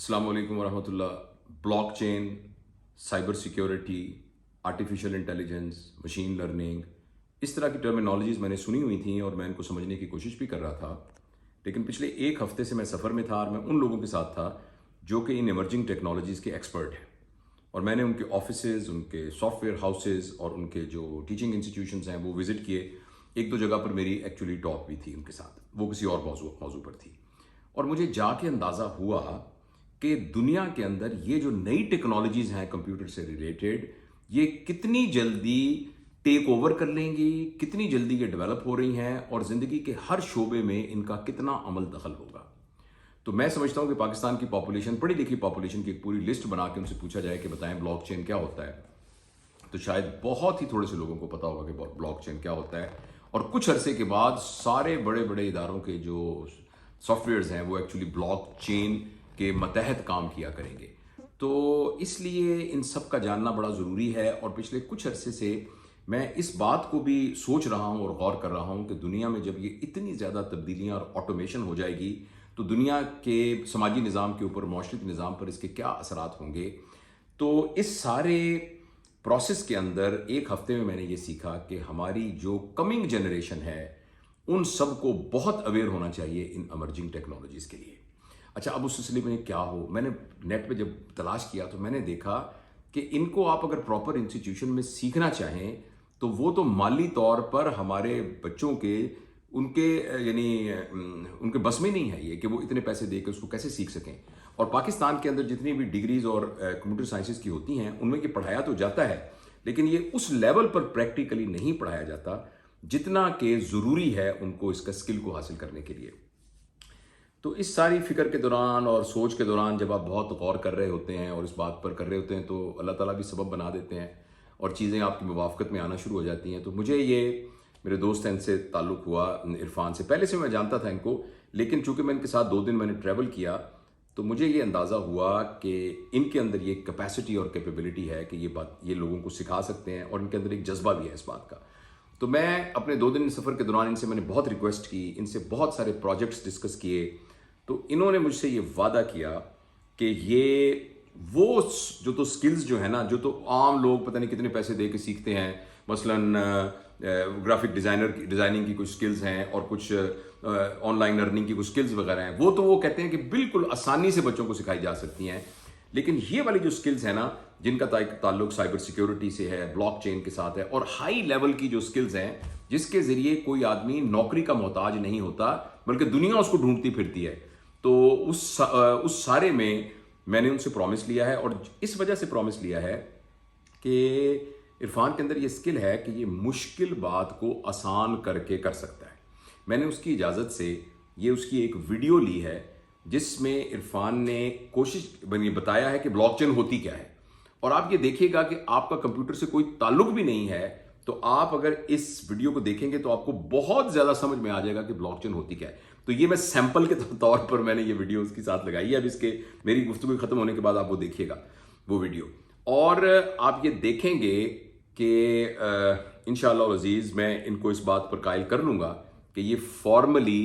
अस्सलाम वालेकुम वरहमतुल्लाह। Blockchain, cyber security, artificial intelligence, machine learning, इस तरह की टर्मिनोलॉजीज़ मैंने सुनी हुई थी और मैं इनको समझने की कोशिश भी कर रहा था। लेकिन पिछले एक हफ्ते से मैं सफ़र में था और मैं उन लोगों के साथ था जो कि इन इमर्जिंग टेक्नोलॉजीज़ के एक्सपर्ट हैं। और मैंने उनके ऑफिसेज़, उनके सॉफ्टवेयर हाउसेज़ और उनके जो टीचिंग इंस्टीट्यूशंस हैं वो विज़िट किए। एक दो जगह पर मेरी एक्चुअली टॉक भी थी उनके साथ, वो किसी और मौजू पर थी। और मुझे जाके अंदाज़ा हुआ कि दुनिया के अंदर ये जो नई टेक्नोलॉजीज़ हैं कंप्यूटर से रिलेटेड, ये कितनी जल्दी टेक ओवर कर लेंगी, कितनी जल्दी ये डेवलप हो रही हैं और ज़िंदगी के हर शोबे में इनका कितना अमल दखल होगा। तो मैं समझता हूँ कि पाकिस्तान की पॉपुलेशन, पढ़ी लिखी पॉपुलेशन की एक पूरी लिस्ट बना के उनसे पूछा जाए कि बताएं ब्लॉकचेन क्या होता है, तो शायद बहुत ही थोड़े से लोगों को पता होगा कि ब्लॉकचेन क्या होता है। और कुछ अरसे के बाद सारे बड़े बड़े इदारों के जो सॉफ्टवेयर्स हैं वो एक्चुअली ब्लॉकचेन के मतहत काम किया करेंगे। तो इसलिए इन सब का जानना बड़ा ज़रूरी है। और पिछले कुछ अरसे से मैं इस बात को भी सोच रहा हूँ और गौर कर रहा हूँ कि दुनिया में जब ये इतनी ज़्यादा तब्दीलियाँ और ऑटोमेशन हो जाएगी तो दुनिया के समाजी निज़ाम के ऊपर, माशरती निज़ाम पर इसके क्या असरात होंगे। तो इस सारे प्रोसेस के अंदर एक हफ्ते में मैंने ये सीखा कि हमारी जो कमिंग जनरेशन है उन सबको बहुत अवेयर होना चाहिए इन अमर्जिंग टेक्नोलॉजीज़ के लिए। अच्छा, अब उस सिलसिले में क्या हो, मैंने नेट पे जब तलाश किया तो मैंने देखा कि इनको आप अगर प्रॉपर इंस्टीट्यूशन में सीखना चाहें तो वो तो माली तौर पर हमारे बच्चों के उनके उनके बस में नहीं है ये कि वो इतने पैसे दे के उसको कैसे सीख सकें। और पाकिस्तान के अंदर जितनी भी डिग्रीज और कंप्यूटर साइंसेस की होती हैं उनमें ये पढ़ाया तो जाता है, लेकिन ये उस लेवल पर प्रैक्टिकली नहीं पढ़ाया जाता जितना कि ज़रूरी है उनको इसका स्किल को हासिल करने के लिए। तो इस सारी फ़िक्र के दौरान और सोच के दौरान जब आप बहुत गौर कर रहे होते हैं और इस बात पर कर रहे होते हैं तो अल्लाह ताला भी सबब बना देते हैं और चीज़ें आपकी मुवाफ़क़त में आना शुरू हो जाती हैं। तो मुझे ये मेरे दोस्त हैं, इनसे ताल्लुक़ हुआ, इरफ़ान से। पहले से मैं जानता था इनको, लेकिन चूँकि मैं इनके साथ 2 दिन मैंने ट्रैवल किया तो मुझे ये अंदाज़ा हुआ कि इनके अंदर ये कैपेसिटी और कैपेबिलिटी है कि ये लोगों को सिखा सकते हैं और इनके अंदर एक जज्बा भी है इस बात का। तो मैं अपने 2 दिन सफ़र के दौरान इनसे मैंने बहुत रिक्वेस्ट की, इनसे बहुत सारे प्रोजेक्ट्स डिस्कस किए। तो इन्होंने मुझसे ये वादा किया कि ये वो जो तो स्किल्स जो है ना, जो तो आम लोग पता नहीं कितने पैसे दे के सीखते हैं, मसलन ग्राफिक डिज़ाइनिंग की कुछ स्किल्स हैं और कुछ ऑनलाइन लर्निंग की कुछ स्किल्स वगैरह हैं, वो कहते हैं कि बिल्कुल आसानी से बच्चों को सिखाई जा सकती हैं। लेकिन ये वाली जो स्किल्स हैं ना, जिनका ताल्लुक साइबर सिक्योरिटी से है, ब्लॉकचेन के साथ है और हाई लेवल की जो स्किल्स हैं जिसके ज़रिए कोई आदमी नौकरी का मोहताज नहीं होता बल्कि दुनिया उसको ढूंढती फिरती है, तो उस सारे में मैंने उनसे प्रॉमिस लिया है। और इस वजह से प्रॉमिस लिया है कि इरफान के अंदर ये स्किल है कि ये मुश्किल बात को आसान करके कर सकता है। मैंने उसकी इजाज़त से ये उसकी एक वीडियो ली है जिसमें इरफान ने बताया है कि ब्लॉकचेन होती क्या है। और आप ये देखिएगा कि आपका कंप्यूटर से कोई ताल्लुक भी नहीं है, तो आप अगर इस वीडियो को देखेंगे तो आपको बहुत ज़्यादा समझ में आ जाएगा कि ब्लॉकचेन होती क्या है। तो ये मैं सैंपल के तौर पर मैंने ये वीडियो उसके साथ लगाई है। अब इसके मेरी गुफ्तगू खत्म होने के बाद आप वो देखिएगा वो वीडियो, और आप ये देखेंगे कि इंशाअल्लाह अज़ीज़ मैं इनको इस बात पर कायल कर लूँगा कि ये फॉर्मली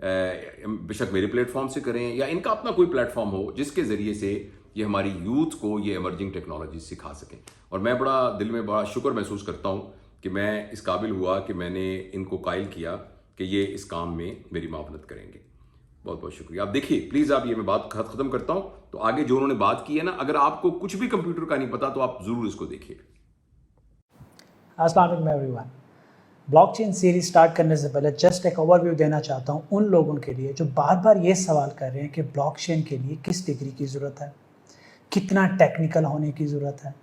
बेशक मेरे प्लेटफॉर्म से करें या इनका अपना कोई प्लेटफॉर्म हो जिसके ज़रिए से ये हमारी यूथ को ये इमर्जिंग टेक्नोलॉजी सिखा सकें। और मैं बड़ा दिल में बड़ा शुक्र महसूस करता हूँ कि मैं इस काबिल हुआ कि मैंने इनको कायल किया कि ये इस काम में मेरी मावनत करेंगे। बहुत बहुत शुक्रिया। आप देखिए प्लीज़, आप ये मैं बात ख़त्म करता हूँ तो आगे जो उन्होंने बात की है ना, अगर आपको कुछ भी कंप्यूटर का नहीं पता तो आप ज़रूर इसको देखिए। अस्सलाम वालेकुम एवरीवन। ब्लॉकचेन सीरीज स्टार्ट करने से पहले जस्ट एक ओवरव्यू देना चाहता हूँ उन लोगों के लिए जो बार बार ये सवाल कर रहे हैं कि ब्लॉकचेन के लिए किस डिग्री की ज़रूरत है, कितना टेक्निकल होने की ज़रूरत है,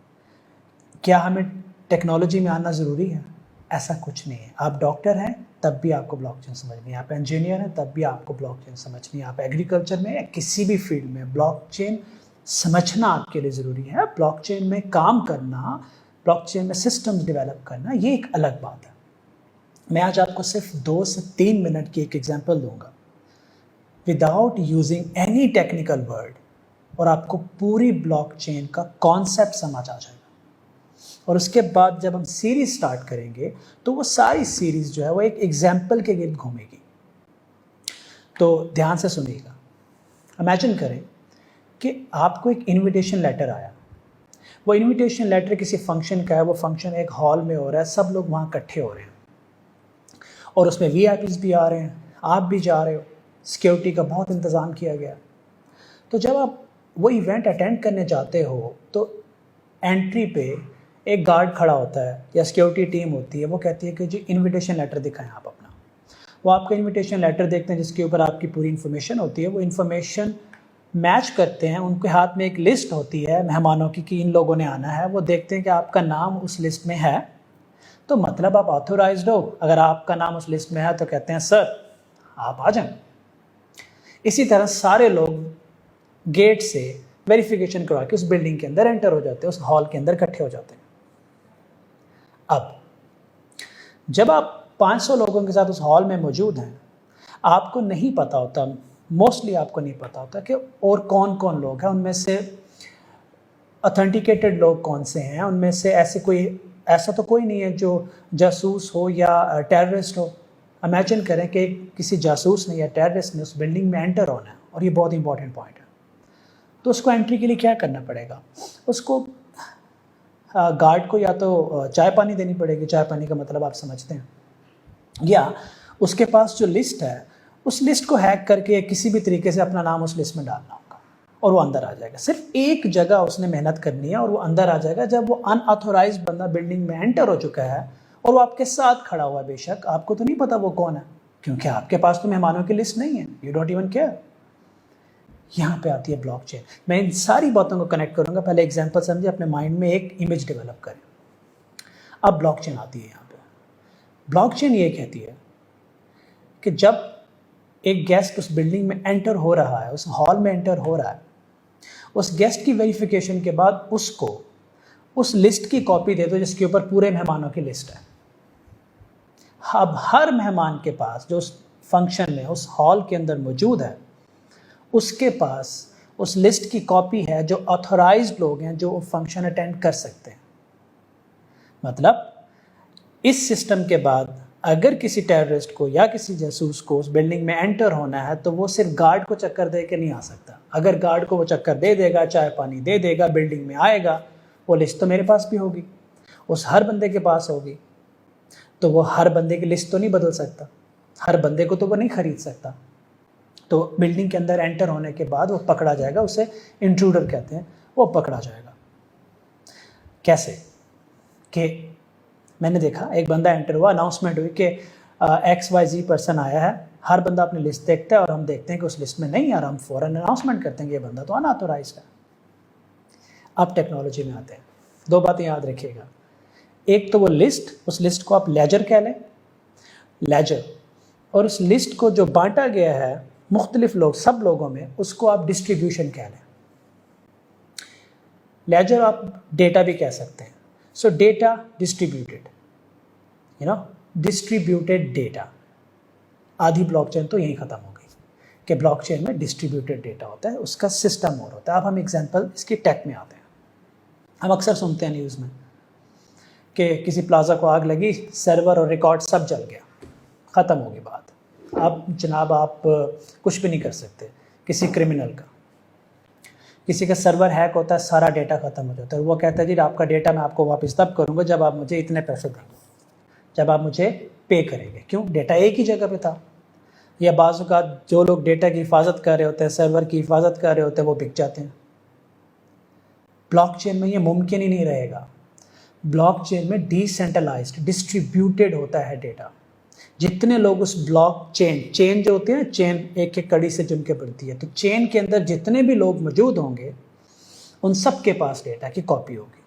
क्या हमें टेक्नोलॉजी में आना ज़रूरी है। ऐसा कुछ नहीं है। आप डॉक्टर हैं तब भी आपको ब्लॉकचेन समझनी है, आप इंजीनियर हैं तब भी आपको ब्लॉकचेन समझनी है, आप एग्रीकल्चर में या किसी भी फील्ड में ब्लॉकचेन समझना आपके लिए ज़रूरी है। ब्लॉकचेन में काम करना, ब्लॉकचेन में सिस्टम्स डेवलप करना, ये एक अलग बात है। मैं आज आपको सिर्फ 2 से 3 मिनट की एक एग्जांपल दूंगा without using any technical word, और आपको पूरी ब्लॉकचेन का कॉन्सेप्ट समझ आ जाएगा। और उसके बाद जब हम सीरीज स्टार्ट करेंगे तो वो सारी सीरीज जो है वो एक एग्जाम्पल के गिर्द घूमेगी। तो ध्यान से सुनिएगा। इमेजिन करें کہ آپ کو ایک انویٹیشن لیٹر آیا, وہ انویٹیشن لیٹر کسی فنکشن کا ہے, وہ فنکشن ایک ہال میں ہو رہا ہے, سب لوگ وہاں اکٹھے ہو رہے ہیں اور اس میں VIP بھی آ رہے ہیں, آپ بھی جا رہے ہو, سیکیورٹی کا بہت انتظام کیا گیا. تو جب آپ وہ ایونٹ اٹینڈ کرنے جاتے ہو تو انٹری پہ ایک گارڈ کھڑا ہوتا ہے یا سیکیورٹی ٹیم ہوتی ہے, وہ کہتی ہے کہ جی انویٹیشن لیٹر دکھائیں آپ اپنا. وہ آپ کا انویٹیشن لیٹر دیکھتے ہیں جس کے اوپر آپ کی پوری انفارمیشن ہوتی ہے, وہ انفارمیشن میچ کرتے ہیں, ان کے ہاتھ میں ایک لسٹ ہوتی ہے مہمانوں کی کہ ان لوگوں نے آنا ہے, وہ دیکھتے ہیں کہ آپ کا نام اس لسٹ میں ہے تو مطلب آپ آتھورائزڈ ہو. اگر آپ کا نام اس لسٹ میں ہے تو کہتے ہیں سر آپ آ جائیں. اسی طرح سارے لوگ گیٹ سے ویریفیکیشن کروا کے اس بلڈنگ کے اندر انٹر ہو جاتے ہیں, اس ہال کے اندر اکٹھے ہو جاتے ہیں. اب جب آپ 500 لوگوں کے ساتھ اس ہال میں موجود ہیں, آپ کو نہیں پتا ہوتا, موسٹلی آپ کو نہیں پتا ہوتا کہ اور کون کون لوگ ہیں, ان میں سے اتھینٹیکیٹڈ لوگ کون سے ہیں, ان میں سے ایسا تو کوئی نہیں ہے جو جاسوس ہو یا ٹیررسٹ ہو. امیجن کریں کہ کسی جاسوس نے یا ٹیررسٹ نے اس بلڈنگ میں انٹر ہونا ہے, اور یہ بہت امپورٹنٹ پوائنٹ ہے. تو اس کو انٹری کے لیے کیا کرنا پڑے گا, اس کو گارڈ کو یا تو چائے پانی دینی پڑے گی, چائے پانی کا مطلب آپ سمجھتے ہیں, یا اس کے پاس جو لسٹ ہے اس لسٹ کو ہیک کر کے کسی بھی طریقے سے اپنا نام اس لسٹ میں ڈالنا ہوگا اور وہ اندر آ جائے گا. صرف ایک جگہ اس نے محنت کرنی ہے اور وہ اندر آ جائے گا جب وہ ان آتھورائزڈ بندہ بلڈنگ میں انٹر ہو چکا ہے اور وہ آپ کے ساتھ کھڑا ہوا ہے. بے شک آپ کو تو نہیں پتا وہ کون ہے, کیونکہ آپ کے پاس تو مہمانوں کی لسٹ نہیں ہے, یو ڈونٹ ایون کیئر. یہاں پہ آتی ہے بلاک چین. میں ان ساری باتوں کو کنیکٹ کروں گا, پہلے ایگزامپل سمجھے, اپنے مائنڈ میں ایک امیج ڈیولپ کریں. اب بلاک چین آتی ہے یہاں پہ. بلاک چین یہ کہتی ہے کہ جب ایک گیسٹ اس بلڈنگ میں انٹر ہو رہا ہے, اس ہال میں انٹر ہو رہا ہے, اس گیسٹ کی ویریفیکیشن کے بعد اس کو اس لسٹ کی کاپی دے دو جس کے اوپر پورے مہمانوں کی لسٹ ہے. اب ہر مہمان کے پاس جو اس فنکشن میں اس ہال کے اندر موجود ہے, اس کے پاس اس لسٹ کی کاپی ہے جو آتھورائزڈ لوگ ہیں جو فنکشن اٹینڈ کر سکتے ہیں. مطلب اس سسٹم کے بعد اگر کسی ٹیررسٹ کو یا کسی جاسوس کو اس بلڈنگ میں انٹر ہونا ہے تو وہ صرف گارڈ کو چکر دے کے نہیں آ سکتا. اگر گارڈ کو وہ چکر دے دے گا, چائے پانی دے دے گا, بلڈنگ میں آئے گا, وہ لسٹ تو میرے پاس بھی ہوگی, اس ہر بندے کے پاس ہوگی, تو وہ ہر بندے کی لسٹ تو نہیں بدل سکتا, ہر بندے کو تو وہ نہیں خرید سکتا. تو بلڈنگ کے اندر انٹر ہونے کے بعد وہ پکڑا جائے گا, اسے انٹروڈر کہتے ہیں, وہ پکڑا جائے گا. کیسے کہ میں نے دیکھا ایک بندہ انٹر ہوا, اناؤنسمنٹ ہوئی کہ XYZ پرسن آیا ہے, ہر بندہ اپنی لسٹ دیکھتا ہے اور ہم دیکھتے ہیں کہ اس لسٹ میں نہیں آ رہا, ہم فوراً اناؤنسمنٹ کرتے ہیں کہ یہ بندہ تو انآتھورائزڈ ہے. اب ٹیکنالوجی میں آتے ہیں, دو باتیں یاد رکھیے گا. ایک تو وہ لسٹ, اس لسٹ کو آپ لیجر کہہ لیں, لیجر, اور اس لسٹ کو جو بانٹا گیا ہے مختلف لوگ, سب لوگوں میں, اس کو آپ ڈسٹریبیوشن کہہ لیں. لیجر آپ ڈیٹا بھی کہہ سکتے ہیں. So data distributed, distributed data. آدھی بلاک چین تو یہیں ختم ہو گئی کہ بلاک چین میں ڈسٹریبیوٹیڈ ڈیٹا ہوتا ہے, اس کا سسٹم اور ہوتا ہے. اب ہم ایگزامپل اس کی ٹیک میں آتے ہیں. ہم اکثر سنتے ہیں نیوز میں کہ کسی پلازا کو آگ لگی, سرور اور ریکارڈ سب جل گیا, ختم ہوگی بات. اب جناب آپ کچھ بھی نہیں کر سکتے. کسی کرمنل کا, کسی کا سرور ہیک ہوتا ہے, سارا ڈیٹا ختم ہو جاتا ہے. وہ کہتا ہے جی آپ کا ڈیٹا میں آپ کو واپس تب کروں گا جب آپ مجھے اتنے پیسے دیں گے, جب آپ مجھے پے کریں گے. کیوں؟ ڈیٹا ایک ہی جگہ پہ تھا. یا بعض اوقات جو لوگ ڈیٹا کی حفاظت کر رہے ہوتے ہیں, سرور کی حفاظت کر رہے ہوتے ہیں, وہ بک جاتے ہیں. بلاک چین میں یہ ممکن ہی نہیں رہے گا. بلاک چین میں ڈی سینٹرلائزڈ, ڈسٹریبیوٹیڈ ہوتا ہے ڈیٹا. جتنے لوگ اس بلاک چین جو ہوتے ہیں نا, چین ایک ایک کڑی سے جم کے بڑھتی ہے, تو چین کے اندر جتنے بھی لوگ موجود ہوں گے ان سب کے پاس ڈیٹا کی کاپی ہوگی.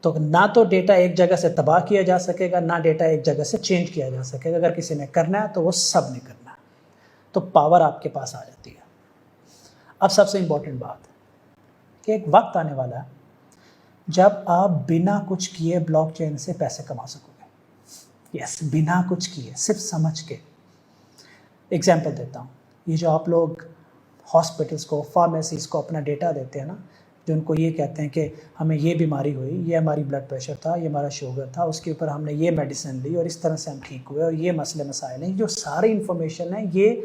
تو نہ تو ڈیٹا ایک جگہ سے تباہ کیا جا سکے گا, نہ ڈیٹا ایک جگہ سے چینج کیا جا سکے گا. اگر کسی نے کرنا ہے تو وہ سب نے کرنا ہے, تو پاور آپ کے پاس آ جاتی ہے. اب سب سے امپورٹنٹ بات کہ ایک وقت آنے والا ہے جب آپ بنا کچھ کیے بلاک چین سے پیسے کما سکو گے. یس, بنا کچھ کیے, صرف سمجھ کے. ایگزامپل دیتا ہوں. یہ جو آپ لوگ ہاسپٹلس کو, فارمیسیز کو اپنا ڈیٹا دیتے ہیں نا, جو ان کو یہ کہتے ہیں کہ ہمیں یہ بیماری ہوئی, یہ ہماری بلڈ پریشر تھا, یہ ہمارا شوگر تھا, اس کے اوپر ہم نے یہ میڈیسن لی اور اس طرح سے ہم ٹھیک ہوئے, اور یہ مسئلے مسائل ہیں, جو ساری انفارمیشن ہے یہ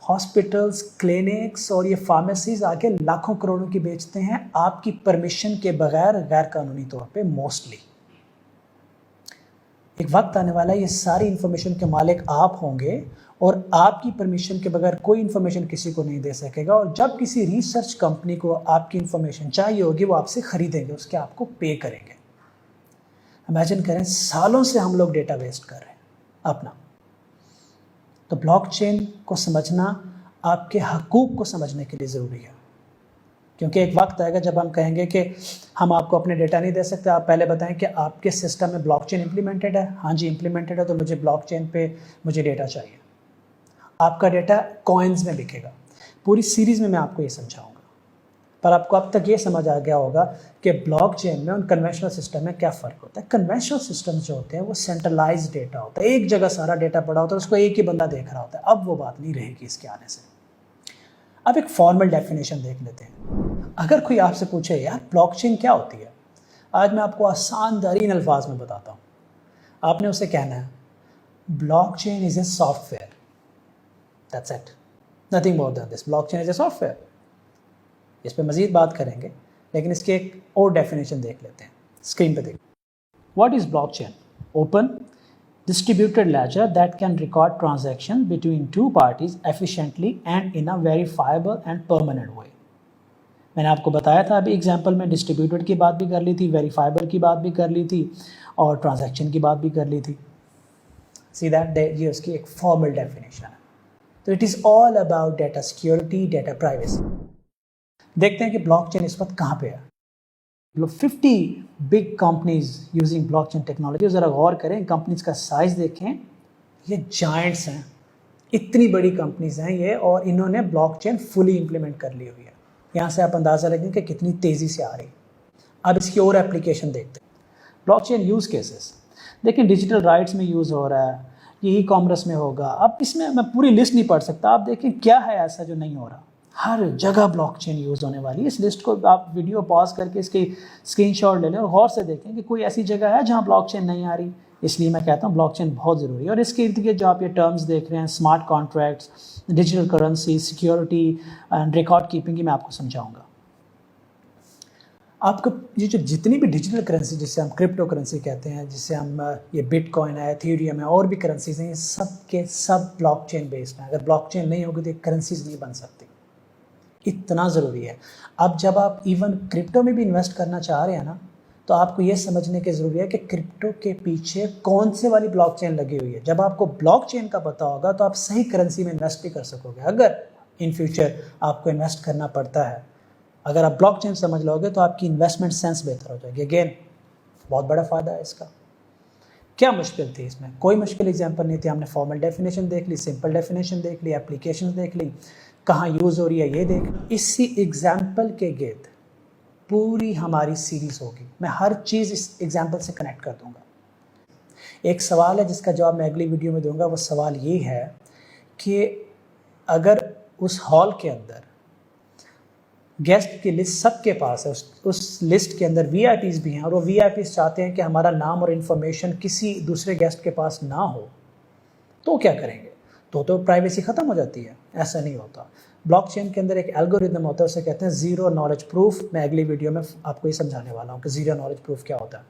हॉस्पिटल्स, क्लिनिक्स और ये फार्मेसीज आके लाखों करोड़ों की बेचते हैं आपकी परमिशन के बगैर, गैर कानूनी तौर पे मोस्टली। एक वक्त आने वाला है ये सारी इंफॉर्मेशन के मालिक आप होंगे और आपकी परमिशन के बगैर कोई इंफॉर्मेशन किसी को नहीं दे सकेगा, और जब किसी रिसर्च कंपनी को आपकी इंफॉर्मेशन चाहिए होगी वो आपसे खरीदेंगे, उसके आपको पे करेंगे। इमेजिन करें सालों से हम लोग डेटा वेस्ट कर रहे हैं अपना। तो ब्लॉकचेन को समझना आपके हकूक़ को समझने के लिए ज़रूरी है, क्योंकि एक वक्त आएगा जब हम कहेंगे कि हम आपको अपने डेटा नहीं दे सकते, आप पहले बताएं कि आपके सिस्टम में ब्लॉकचेन इंप्लीमेंटेड है। हाँ जी इंप्लीमेंटेड है, तो मुझे ब्लॉकचेन पे मुझे डेटा चाहिए। आपका डेटा कॉइन्स में बिकेगा। पूरी सीरीज़ में मैं आपको ये समझाऊंगा, पर आपको अब तक ये समझ आ गया होगा कि ब्लॉकचेन में और कन्वेंशनल सिस्टम में क्या फ़र्क होता है। कन्वेंशनल सिस्टम्स जो होते हैं वो सेंट्रलाइज्ड डेटा होता है, एक जगह सारा डेटा पड़ा होता है, उसको एक ही बंदा देख रहा होता है। अब वो बात नहीं रहेगी इसके आने से। अब एक फॉर्मल डेफिनेशन देख लेते हैं। अगर कोई आपसे पूछे यार ब्लॉकचेन क्या होती है, आज मैं आपको आसान तरीन अल्फाज में बताता हूँ। आपने उसे कहना है blockchain is a software, that's it, nothing more than this. Blockchain is a software. इस पर मज़ीद बात करेंगे, लेकिन इसके एक और डेफिनेशन देख लेते हैं। स्क्रीन पे देखिए। What is blockchain? Open distributed ledger that can record transaction between two parties efficiently and in a verifiable and permanent way। मैंने आपको बताया था अभी एग्जांपल में, डिस्ट्रीब्यूटेड की बात भी कर ली थी, वेरीफाइबल की बात भी कर ली थी और ट्रांजैक्शन की बात भी कर ली थी। सी दैट ये उसकी एक फॉर्मल डेफिनेशन है। तो it is all about data security, data privacy. देखते हैं कि ब्लॉकचेन इस वक्त कहाँ पे है। 50 big companies using blockchain technology. ज़रा गौर करें, कंपनीज का साइज़ देखें, ये जायंट्स हैं, इतनी बड़ी कंपनीज हैं ये, और इन्होंने ब्लॉकचेन फुली इम्प्लीमेंट कर ली हुई है। यहाँ से आप अंदाज़ा लगाएं कि कितनी तेज़ी से आ रही। अब इसकी और एप्लीकेशन देखते हैं। ब्लॉकचेन यूज़ केसेस देखें, डिजिटल राइट्स में यूज़ हो रहा है, ये ई कॉमर्स में होगा। अब इसमें मैं पूरी लिस्ट नहीं पढ़ सकता, आप देखें क्या है ऐसा जो नहीं हो रहा। हर जगह ब्लॉकचेन यूज़ होने वाली है। इस लिस्ट को आप वीडियो पॉज करके इसकी स्क्रीनशॉट ले लें और गौर से देखें कि कोई ऐसी जगह है जहां ब्लॉकचेन नहीं आ रही। इसलिए मैं कहता हूं ब्लॉकचेन बहुत ज़रूरी है। और इसके इर्द गिर्द जो आप ये टर्म्स देख रहे हैं, smart contracts, digital currency, security and record keeping, की मैं आपको समझाऊंगा। आपको ये जो जितनी भी डिजिटल करेंसी, जिसे हम क्रिप्टो करेंसी कहते हैं, जिसे हम ये बिटकॉइन है, एथेरियम है, और भी करेंसीज हैं, ये सब के सब ब्लॉकचेन बेस्ड हैं। अगर ब्लॉकचेन नहीं होगी तो ये करेंसीज नहीं बन सकती। इतना ज़रूरी है। अब जब आप इवन क्रिप्टो में भी इन्वेस्ट करना चाह रहे हैं ना, तो आपको ये समझने की ज़रूरी है कि क्रिप्टो के पीछे कौन से वाली ब्लॉकचेन लगी हुई है। जब आपको ब्लॉकचेन का पता होगा तो आप सही करेंसी में इन्वेस्ट भी कर सकोगे। अगर इन फ्यूचर आपको इन्वेस्ट करना पड़ता है, अगर आप ब्लॉकचेन समझ लोगे तो आपकी इन्वेस्टमेंट सेंस बेहतर हो जाएगी। अगेन बहुत बड़ा फ़ायदा है इसका। क्या मुश्किल थी इसमें? कोई मुश्किल एग्जाम्पल नहीं थी। हमने फॉर्मल डेफिनेशन देख ली, सिंपल डेफिनेशन देख ली, एप्लीकेशन देख ली, कहाँ यूज़ हो रही है ये देख। इसी एग्जाम्पल के गिर्द पूरी हमारी सीरीज़ होगी। मैं हर चीज़ इस एग्जाम्पल से कनेक्ट कर दूंगा। एक सवाल है जिसका जवाब मैं अगली वीडियो में दूंगा। वो सवाल ये है कि अगर उस हॉल के अंदर गेस्ट की लिस्ट सबके पास है, उस लिस्ट के अंदर VIPs भी हैं, और वो VIPs चाहते हैं कि हमारा नाम और इन्फॉर्मेशन किसी दूसरे गेस्ट के पास ना हो, तो क्या करेंगे? तो प्राइवेसी ख़त्म हो जाती है। ऐसा नहीं होता। ब्लॉकचेन के अंदर एक एल्गोरिदम होता है, उसे कहते हैं ज़ीरो नॉलेज प्रूफ। मैं अगली वीडियो में आपको ये समझाने वाला हूँ कि ज़ीरो नॉलेज प्रूफ क्या होता है।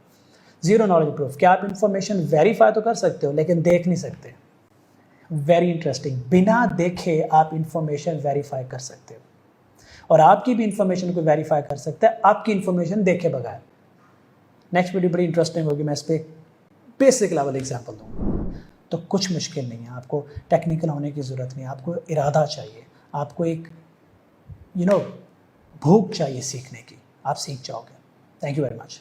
ज़ीरो नॉलेज प्रूफ क्या, आप इन्फॉर्मेशन वेरीफाई तो कर सकते हो लेकिन देख नहीं सकते। Very interesting. बिना देखे आप इन्फॉर्मेशन वेरीफाई कर सकते हो, और आपकी भी इंफॉर्मेशन को वेरीफाई कर सकते हैं आपकी इंफॉर्मेशन देखे बगैर। नेक्स्ट वीडियो बड़ी इंटरेस्टिंग होगी, मैं इस पर बेसिक लेवल एग्जांपल दूंगा। तो कुछ मुश्किल नहीं है, आपको टेक्निकल होने की ज़रूरत नहीं है, आपको इरादा चाहिए, आपको एक भूख चाहिए सीखने की, आप सीख जाओगे। Thank you very much.